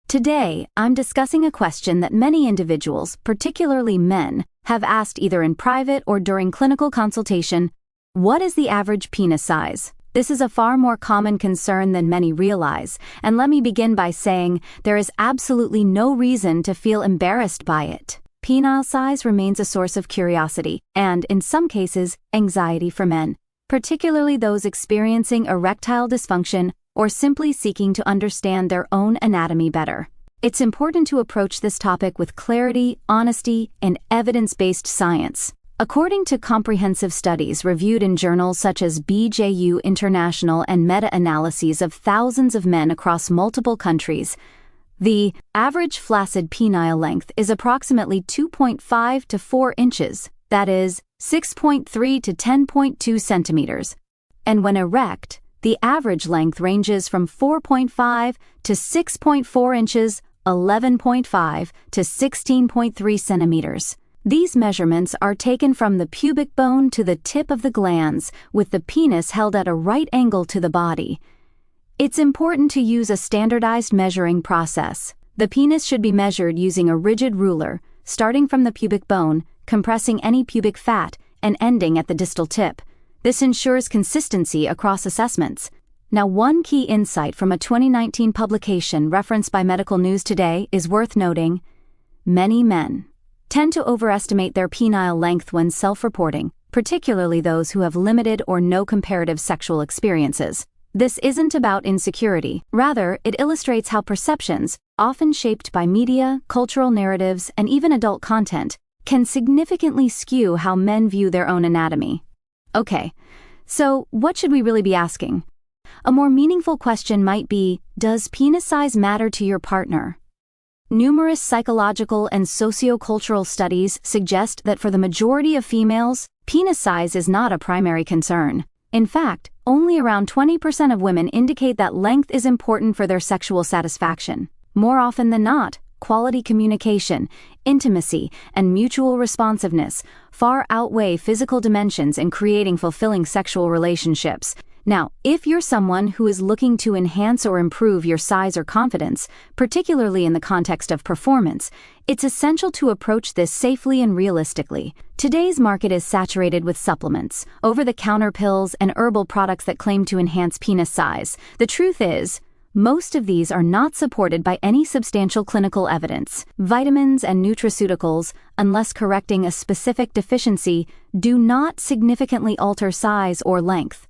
Today, I'm discussing a question that many individuals, particularly men, have asked either in private or during clinical consultation. What is the average penis size? This is a far more common concern than many realize, and let me begin by saying there is absolutely no reason to feel embarrassed by it. Penile size remains a source of curiosity and, in some cases, anxiety for men, particularly those experiencing erectile dysfunction or simply seeking to understand their own anatomy better. It's important to approach this topic with clarity, honesty, and evidence-based science. According to comprehensive studies reviewed in journals such as BJU International and meta-analyses of thousands of men across multiple countries, the average flaccid penile length is approximately 2.5 to 4 inches, that is, 6.3 to 10.2 centimeters. And when erect, the average length ranges from 4.5 to 6.4 inches, 11.5 to 16.3 centimeters. These measurements are taken from the pubic bone to the tip of the glans, with the penis held at a right angle to the body. It's important to use a standardized measuring process. The penis should be measured using a rigid ruler, starting from the pubic bone, compressing any pubic fat, and ending at the distal tip. This ensures consistency across assessments. Now, one key insight from a 2019 publication referenced by Medical News Today is worth noting. Many men tend to overestimate their penile length when self-reporting, particularly those who have limited or no comparative sexual experiences. This isn't about insecurity. Rather, it illustrates how perceptions, often shaped by media, cultural narratives, and even adult content, can significantly skew how men view their own anatomy. Okay, so what should we really be asking? A more meaningful question might be, does penis size matter to your partner? Numerous psychological and sociocultural studies suggest that for the majority of females, penis size is not a primary concern. In fact, only around 20% of women indicate that length is important for their sexual satisfaction. More often than not, quality communication, intimacy, and mutual responsiveness far outweigh physical dimensions in creating fulfilling sexual relationships. Now, if you're someone who is looking to enhance or improve your size or confidence, particularly in the context of performance, it's essential to approach this safely and realistically. Today's market is saturated with supplements, over-the-counter pills, and herbal products that claim to enhance penis size. The truth is, most of these are not supported by any substantial clinical evidence. Vitamins and nutraceuticals, unless correcting a specific deficiency, do not significantly alter size or length.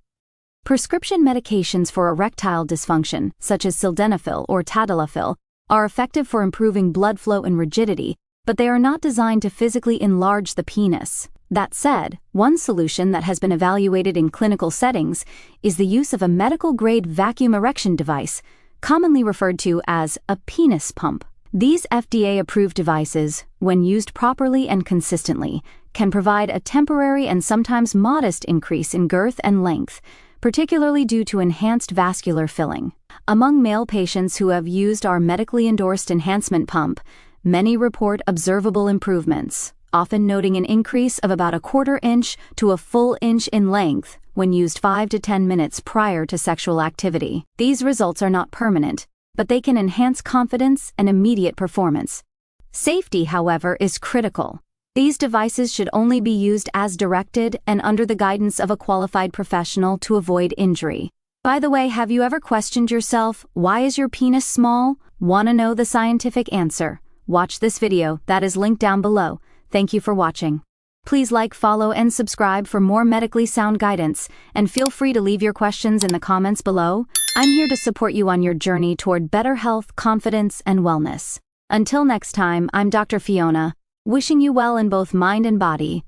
Prescription medications for erectile dysfunction, such as sildenafil or tadalafil, are effective for improving blood flow and rigidity, but they are not designed to physically enlarge the penis. That said, one solution that has been evaluated in clinical settings is the use of a medical-grade vacuum erection device, commonly referred to as a penis pump. These FDA-approved devices, when used properly and consistently, can provide a temporary and sometimes modest increase in girth and length, particularly due to enhanced vascular filling. Among male patients who have used our medically endorsed enhancement pump, many report observable improvements, often noting an increase of about a quarter inch to a full inch in length when used 5 to 10 minutes prior to sexual activity. These results are not permanent, but they can enhance confidence and immediate performance. Safety, however, is critical. These devices should only be used as directed and under the guidance of a qualified professional to avoid injury. By the way, have you ever questioned yourself, why is your penis small? Want to know the scientific answer? Watch this video that is linked down below. Thank you for watching. Please like, follow, and subscribe for more medically sound guidance, and feel free to leave your questions in the comments below. I'm here to support you on your journey toward better health, confidence, and wellness. Until next time, I'm Dr. Fiona, wishing you well in both mind and body.